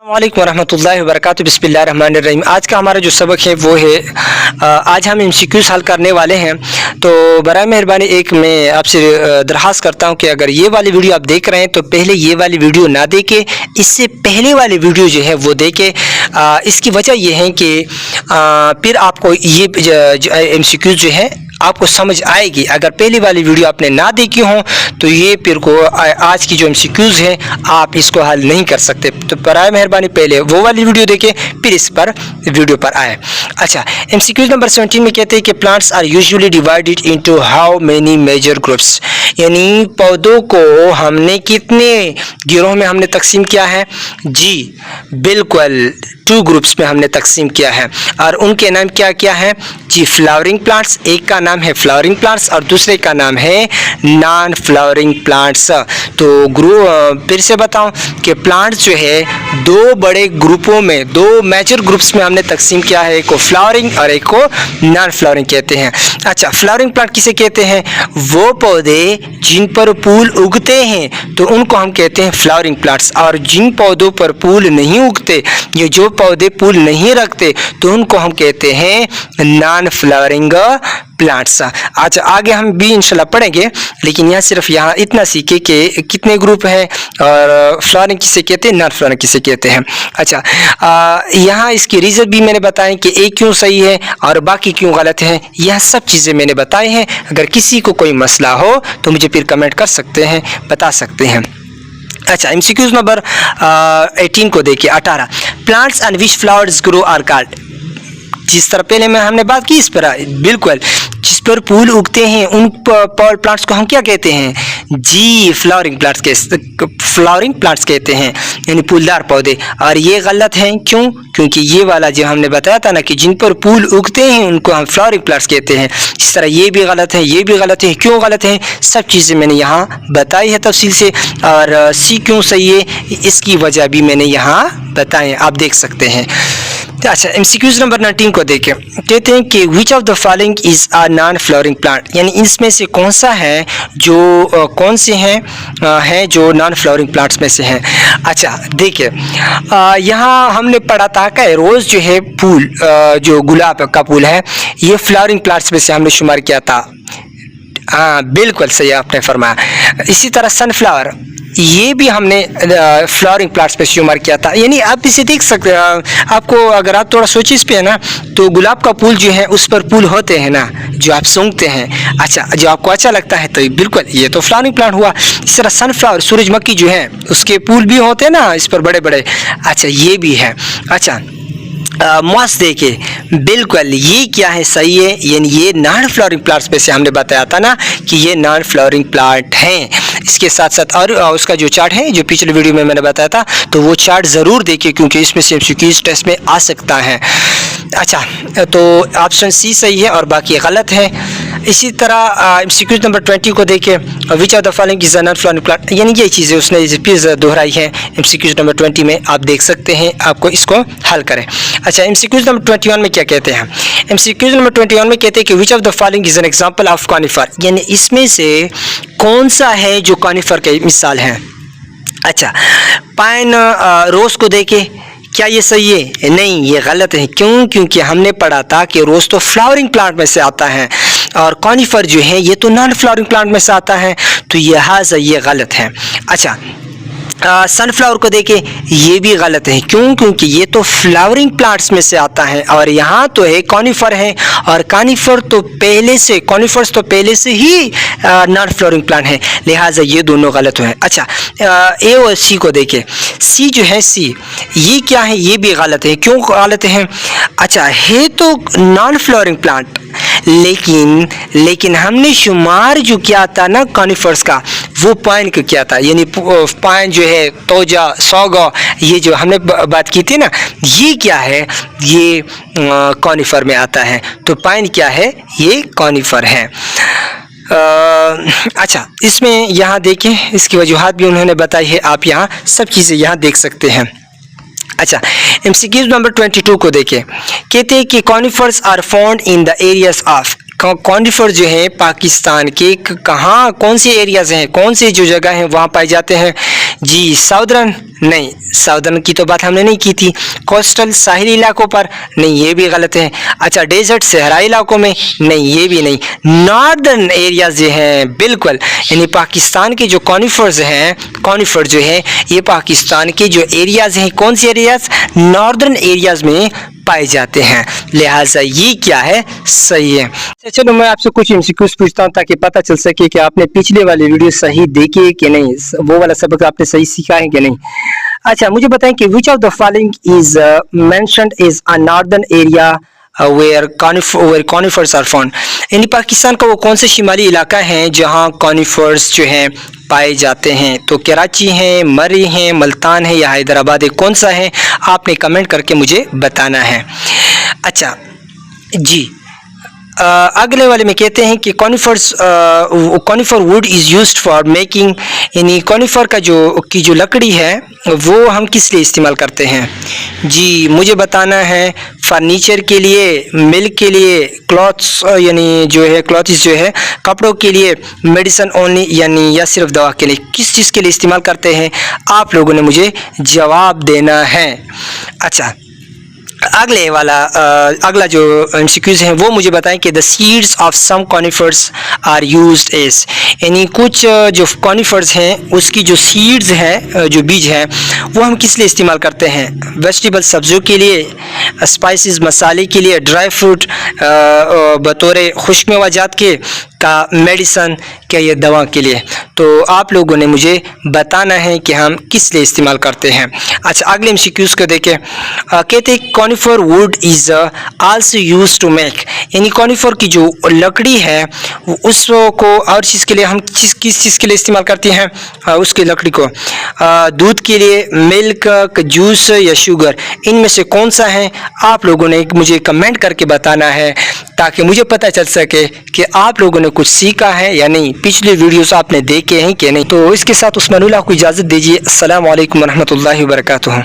वालेकुम रहमतुल्लाहि व बरकातुहू। बिस्मिल्लाहिर्रहमानिर्रहीम। आज का हमारा जो सबक है वो है आज हम MCQs हल करने वाले हैं। तो बराए मेहरबानी एक मैं आपसे दरख्वास्त करता हूं कि अगर ये वाली वीडियो आप देख रहे हैं तो पहले ये वाली वीडियो ना देखें, इससे पहले वाली वीडियो जो है वो देखें। इसकी वजह ये है कि फिर आपको ये MCQs जो है आपको समझ आएगी। अगर पहली वाली वीडियो आपने ना देखी हो तो ये फिर को आज की जो MCQs हैं आप इसको हल नहीं कर सकते। तो बराए मेहरबानी पहले वो वाली वीडियो देखें फिर इस पर वीडियो पर आए। अच्छा, MCQs नंबर 17 में कहते हैं कि plants are usually divided into how many major groups, यानी पौधों को हमने कितने गिरोह में हमने तकसीम किया है? जी बिल्कुल 2 ग्रुप्स में हमने तकसीम किया है और उनके नाम क्या क्या है? जी फ्लावरिंग प्लांट्स, एक का नाम है फ्लावरिंग प्लांट्स और दूसरे का नाम है नॉन फ्लावरिंग प्लांट्स। तो फिर से बताऊं कि प्लांट्स जो है 2 बड़े ग्रुपों में, 2 मेजर ग्रुप्स में हमने तकसीम किया है, एक को फ्लावरिंग और एक को नॉन फ्लावरिंग कहते हैं। अच्छा, फ्लावरिंग प्लांट किसे कहते हैं? वो पौधे जिन पर फूल उगते हैं तो उनको हम कहते हैं फ्लावरिंग प्लांट्स, और जिन पौधों पर फूल नहीं उगते, ये जो पौधे फूल नहीं रखते तो उनको हम कहते हैं नॉन फ्लावरिंग प्लांट्स। अच्छा, आगे हम भी इंशाल्लाह पढ़ेंगे, लेकिन यहाँ सिर्फ यहाँ इतना सीखे कि कितने ग्रुप हैं और फ्लावरिंग किसे कहते हैं, नॉन फ्लावरिंग किसे कहते हैं। अच्छा, यहाँ इसकी रीज़न भी मैंने बताएं कि एक क्यों सही है और बाकी क्यों गलत है, यह सब चीज़ें मैंने बताई हैं। अगर किसी को कोई मसला हो तो मुझे फिर कमेंट कर सकते हैं, बता सकते हैं। अच्छा, MCQs नंबर 18 को देखिए। 18 plants and which flowers grow are called. जिस तरह पहले में हमने बात की इस पर, बिल्कुल जिस पर फूल उगते हैं उन प्लांट्स को हम क्या कहते हैं? जी फ्लावरिंग प्लांट्स कहते हैं, यानी फूलदार पौधे। और ये गलत है, क्यों? क्योंकि ये वाला जो हमने बताया था ना कि जिन पर फूल उगते हैं उनको हम फ्लावरिंग प्लांट्स कहते हैं। जिस तरह ये भी गलत है, ये भी गलत है। क्यों गलत है? सब चीज़ें मैंने यहाँ बताई है तफसील से, और सी क्यों सही है इसकी वजह भी मैंने यहाँ बताएं, आप देख सकते हैं। अच्छा, MCQs नंबर 19 को देखें। कहते हैं कि which of the following is a non flowering plant, यानी इसमें से कौन सा है जो कौन से हैं जो नॉन फ्लावरिंग प्लांट्स में से हैं। अच्छा देखिए, यहाँ हमने पढ़ा था कि रोज़ जो है फूल, जो गुलाब का फूल है, ये फ्लावरिंग प्लांट्स में से हमने शुमार किया था। हाँ बिल्कुल सही आपने फरमाया। इसी तरह सनफ्लावर, ये भी हमने फ्लावरिंग प्लांट्स पे शुमार किया था। यानी आप इसे देख सकते हैं, आपको अगर आप थोड़ा सोचिए इस पे है ना, तो गुलाब का फूल जो है उस पर फूल होते हैं ना जो आप सूंघते हैं। अच्छा, जो आपको अच्छा लगता है, तो बिल्कुल ये तो फ्लावरिंग प्लांट हुआ। इस तरह सनफ्लावर, सूरजमुखी जो है उसके फूल भी होते हैं ना इस पर बड़े बड़े। अच्छा, ये भी है। अच्छा, मॉस देखिए, बिल्कुल ये क्या है? सही है, यानी ये नॉन फ्लावरिंग प्लांट्स में से हमने बताया था ना कि ये नॉन फ्लावरिंग प्लांट हैं। इसके साथ साथ और उसका जो चार्ट है जो पिछले वीडियो में मैंने बताया था, तो वो चार्ट ज़रूर देखिए क्योंकि इसमें से MCQs टेस्ट में आ सकता है। अच्छा, तो ऑप्शन सी सही है और बाकी गलत है। इसी तरह MCQs नंबर 20 को देखिए। विच of the following is a non flowering plant, यानी ये चीज़ें उसने फिर दोहराई है MCQs नंबर 20 में, आप देख सकते हैं, आपको इसको हल करें। अच्छा, MCQs नंबर 21 में क्या कहते हैं? MCQs नंबर 21 में कहते हैं कि which of the following is an example of conifer, यानी इसमें से कौन सा है जो कॉनिफर की मिसाल है। अच्छा, पाइन रोज़ को देखे, क्या ये सही है? नहीं, ये गलत है। क्यों? क्योंकि हमने पढ़ा था कि रोज़ तो फ्लावरिंग प्लांट में से आता है और कॉनिफर जो है ये तो नॉन फ्लावरिंग प्लांट में से आता है, तो ये गलत है। अच्छा, सनफ्लावर को देखें, ये भी गलत है। क्यों? क्योंकि ये तो फ्लावरिंग प्लांट्स में से आता है और यहाँ तो है कॉनिफर है, और कॉनिफर्स तो पहले से ही नॉन फ्लावरिंग प्लांट है, लिहाजा ये दोनों गलत हुए। अच्छा, ए और सी को देखें। सी जो है, सी ये क्या है? ये भी गलत है। क्यों गलत है? अच्छा, है तो नॉन फ्लावरिंग प्लांट, लेकिन हमने शुमार जो किया था ना कॉनिफर्स का, वो पाइन को किया था, यानी पाइन जो है, तोजा, सौगा, ये जो हमने बात की थी ना, ये क्या है? ये कॉनिफर में आता है। तो पाइन क्या है? ये कॉनिफर है। अच्छा, इसमें यहाँ देखें, इसकी वजूहात भी उन्होंने बताई है, आप यहाँ सब चीज़ें यहाँ देख सकते हैं। अच्छा, MCQs नंबर 22 को देखें। कहते हैं कि conifers are found in the areas of, conifer जो है पाकिस्तान के कहाँ, कौन से एरियाज़ हैं, कौन सी जो जगह हैं वहाँ पाए जाते हैं? जी साउदर्न, नहीं, साउदर्न की तो बात हमने नहीं की थी। कोस्टल साहिली इलाकों पर, नहीं, ये भी गलत है। अच्छा, डेजर्ट सहराई इलाकों में, नहीं, ये भी नहीं। नॉर्दर्न एरियाज़ जो हैं, बिल्कुल, यानी पाकिस्तान के जो कॉनिफर्स हैं, कॉनिफर जो है ये पाकिस्तान के जो एरियाज़ हैं, कौन से एरियाज़? नॉर्दर्न एरियाज़ में पाए जाते हैं, लिहाजा ये क्या है? सही है। चलो मैं आपसे कुछ एमसीक्यूज पूछता हूँ ताकि पता चल सके कि आपने पिछले वाली वीडियो सही देखी है कि नहीं, वो वाला सबक आपने सही सीखा है कि नहीं। अच्छा, मुझे बताएं कि which of the following is mentioned is a northern area where conifers are found, यानी पाकिस्तान का वो कौन सा शिमाली इलाका है जहाँ कॉनिफर्स जो हैं पाए जाते हैं? तो कराची है, मरी है, मुल्तान है या हैदराबाद है, कौन सा है? आपने कमेंट करके मुझे बताना है। अच्छा जी, अगले वाले में कहते हैं कि conifer wood is used for making, यानी कॉनिफर का जो लकड़ी है वो हम किस लिए इस्तेमाल करते हैं? जी मुझे बताना है। फर्नीचर के लिए, मिल्क के लिए, क्लॉथ्स यानी जो है क्लॉथ्स जो है कपड़ों के लिए, मेडिसिन ओनली यानी या सिर्फ दवा के लिए, किस चीज़ के लिए इस्तेमाल करते हैं? आप लोगों ने मुझे जवाब देना है। अच्छा, अगला जो एमसीक्यूज हैं वो मुझे बताएं कि the seeds of some conifers are used as, यानी कुछ जो कॉनिफर्स हैं उसकी जो सीड्स हैं, जो बीज हैं, वो हम किस लिए इस्तेमाल करते हैं? वेजिटेबल, सब्जियों के लिए, स्पाइसेस मसाले के लिए, ड्राई फ्रूट बतौर खुश्क मेवाजात के, का मेडिसन, क्या ये दवा के लिए? तो आप लोगों ने मुझे बताना है कि हम किस लिए इस्तेमाल करते हैं। अच्छा, अगले एमसीक्यूज को देखें। कहते हैं conifer wood is also use to make, यानी कॉनिफर की जो लकड़ी है उसको और चीज़ के लिए हम किस चीज़ के लिए इस्तेमाल करते हैं? उसकी लकड़ी को दूध के लिए, मिल्क, जूस या शुगर, इनमें से कौन सा है? आप लोगों ने मुझे कमेंट करके बताना है ताकि मुझे पता चल सके कि आप लोगों ने कुछ सीखा है या नहीं, पिछले वीडियोस आपने देखे हैं कि नहीं। तो इसके साथ उस्मानुल्लाह को इजाज़त दीजिए। अस्सलामु अलैकुम वरहमतुल्लाहि वबरकातुहू।